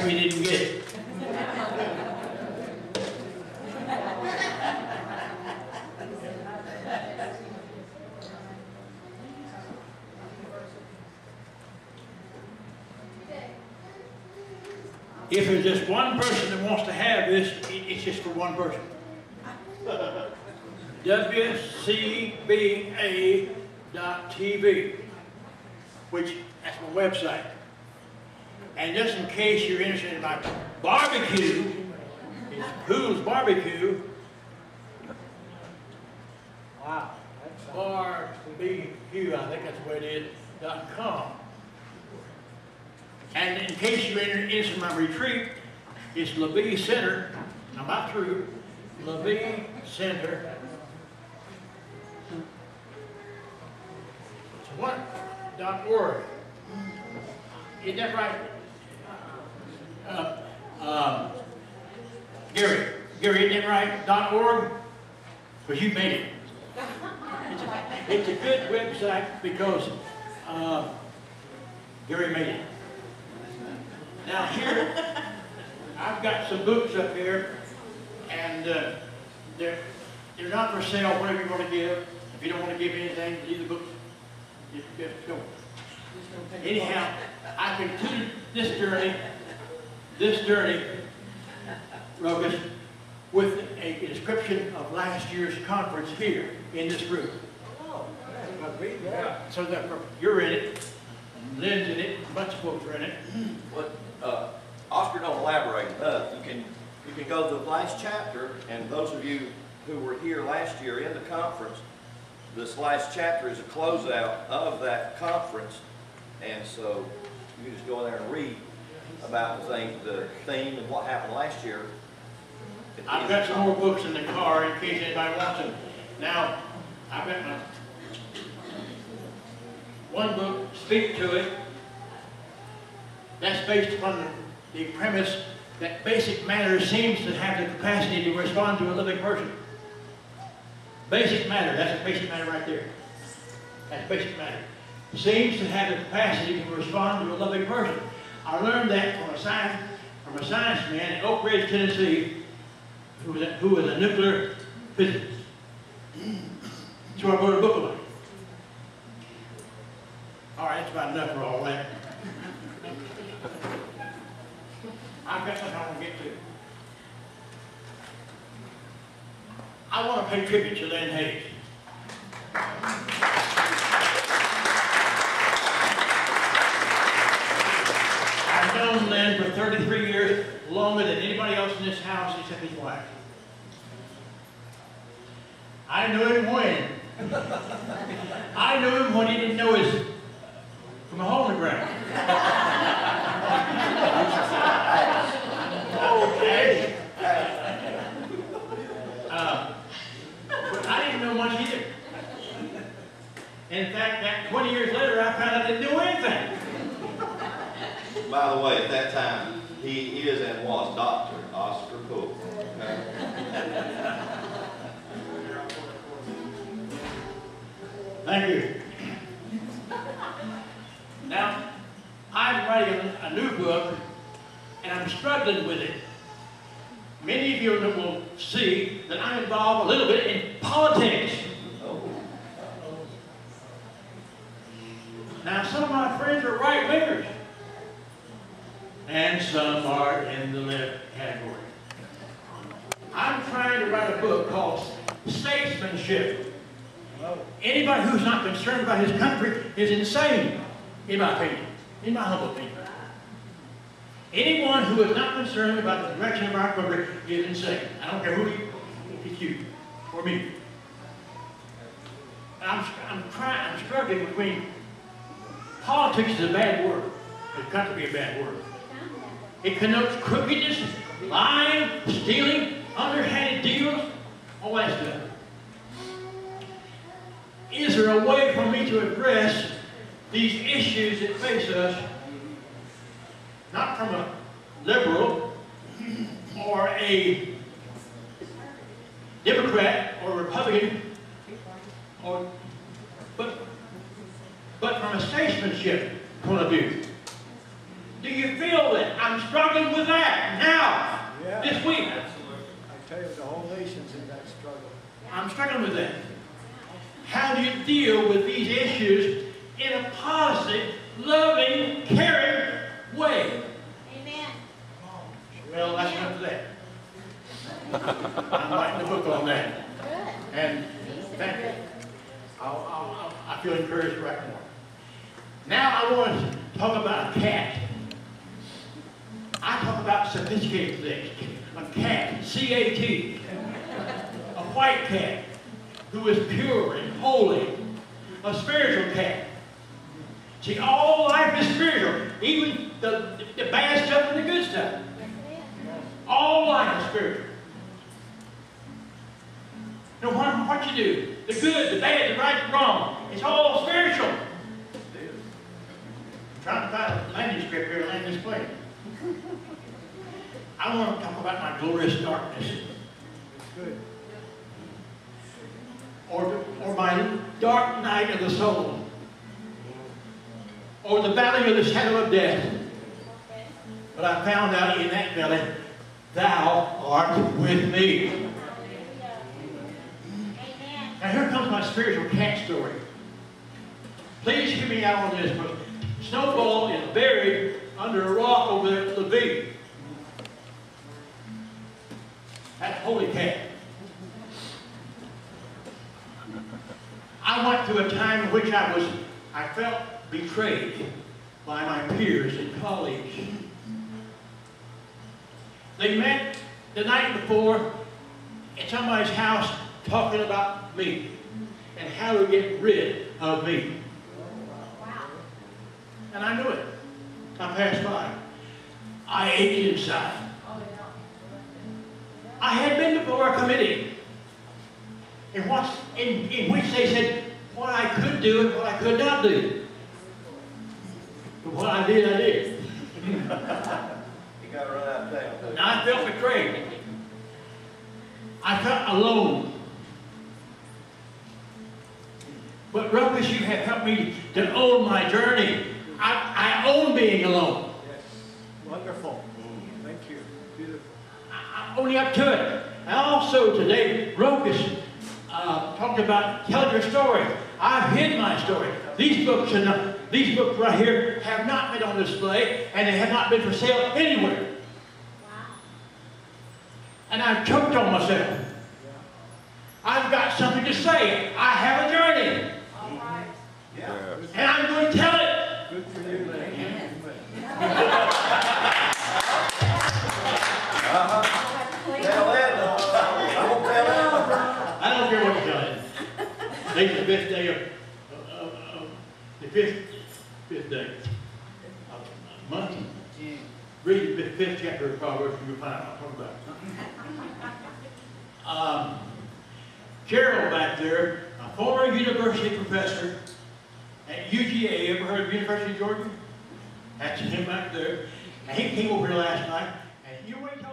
if you didn't get it. If there's just one person that wants to have this, it's just for one person. WCBA.TV, which that's my website. And just in case you're interested in my barbecue, it's Poole's Barbecue. Wow. Barbecue, I think that's the way it is, .com. And in case you're interested in my retreat, it's LaVie Center. I'm about through. LaVie Center. It's what.org. Isn't that right? Gary, isn't that right? .org? Because you made it. It's a good website because Gary made it. Now here, I've got some books up here, and they're not for sale, whatever you want to give. If you don't want to give anything, leave the books. Just go. Anyhow, I concluded this journey, Rogus, with a description of last year's conference here in this room. Oh, yeah. So that you're in it, Lynn's in it, a bunch of folks are in it. What Oscar don't elaborate enough. You can go to the last chapter, and those of you who were here last year in the conference, this last chapter is a closeout of that conference, and so you can just go in there and read about the theme and what happened last year. I've got some more books in the car in case anybody wants them. Now, I've got my one book, Speak to It. That's based upon the premise that basic matter seems to have the capacity to respond to a living person. Basic matter, that's a basic matter right there. That's basic matter. Seems to have the capacity to respond to a living person. I learned that from a science man in Oak Ridge, Tennessee, who was a nuclear physicist. So I wrote a book about it. All right, that's about enough for all that. I've got something I want to get to. I want to pay tribute to Lynn Hayes. I've known Lynn for 33 years, longer than anybody else in this house except his wife. I knew him when? I knew him when he didn't know his from a hole in the ground. Okay. But I didn't know much either. In fact, that 20 years later, I found out I didn't know anything. By the way, at that time, he is and was Dr. Oscar Poole. Okay? Thank you. Now, I'm writing a new book, and I'm struggling with it. Many of you will see that I'm involved a little bit in politics. Now, some of my friends are right-wingers, and some are in the left category. I'm trying to write a book called Statesmanship. Anybody who's not concerned about his country is insane, in my opinion, in my humble opinion. Anyone who is not concerned about the direction of our country is insane. I don't care who if it's you or me. I'm struggling between politics is a bad word. It's got to be a bad word. It connotes crookedness, lying, stealing, underhanded deals, all that stuff. Is there a way for me to address these issues that face us, not from a liberal or a Democrat or Republican, but from a statesmanship point of view? Do you feel that? I'm struggling with that now, Yeah. this week. Absolutely. I tell you, the whole nation's in that struggle. I'm struggling with that. How do you deal with these issues in a positive, loving, caring way? Amen. Well, that's enough of that. I'm writing a book on that. Good. And thank you. I feel encouraged right more. Now I want to talk about a cat. I talk about sophisticated things. A cat, C-A-T. A white cat who is pure and holy. A spiritual cat. See, all life is spiritual. Even the bad stuff and the good stuff. All life is spiritual. No matter what you do, the good, the bad, the right, the wrong, it's all spiritual. I'm trying to find a manuscript here to land this plane. I want to talk about my glorious darkness. It's good. Or my dark night of the soul. Or the valley of the shadow of death. But I found out in that valley, thou art with me. Now here comes my spiritual cat story. Please hear me out on this, because Snowball is buried under a rock over there at Levine. That holy cat. I went through a time in which I felt betrayed by my peers and colleagues. They met the night before at somebody's house talking about me and how to get rid of me. And I knew it. I passed by. I ached inside. I had been before a committee in which they said what I could do and what I could not do. But what I did, I did. You got to run out of town. And I felt betrayed. I felt alone. But Ruckus, you have helped me to own my journey. I own being alone. Yes. Wonderful. Thank you. Beautiful. I'm owning up to it. And also today, Ruckus talked about telling your story. I've hid my story. These books right here have not been on display, and they have not been for sale anywhere. And I've choked on myself. I've got something to say. I have a journey. Yeah. And I'm going to tell it. Good for you, man. Tell it. I won't tell it. I don't care what you tell it. Today's the fifth day of the fifth day of the month. Read the fifth chapter of Proverbs and you'll find out what I'm talking about. Carol back there, a former university professor at UGA. Ever heard of University of Georgia? That's him back there. And he came over here last night, and you wait till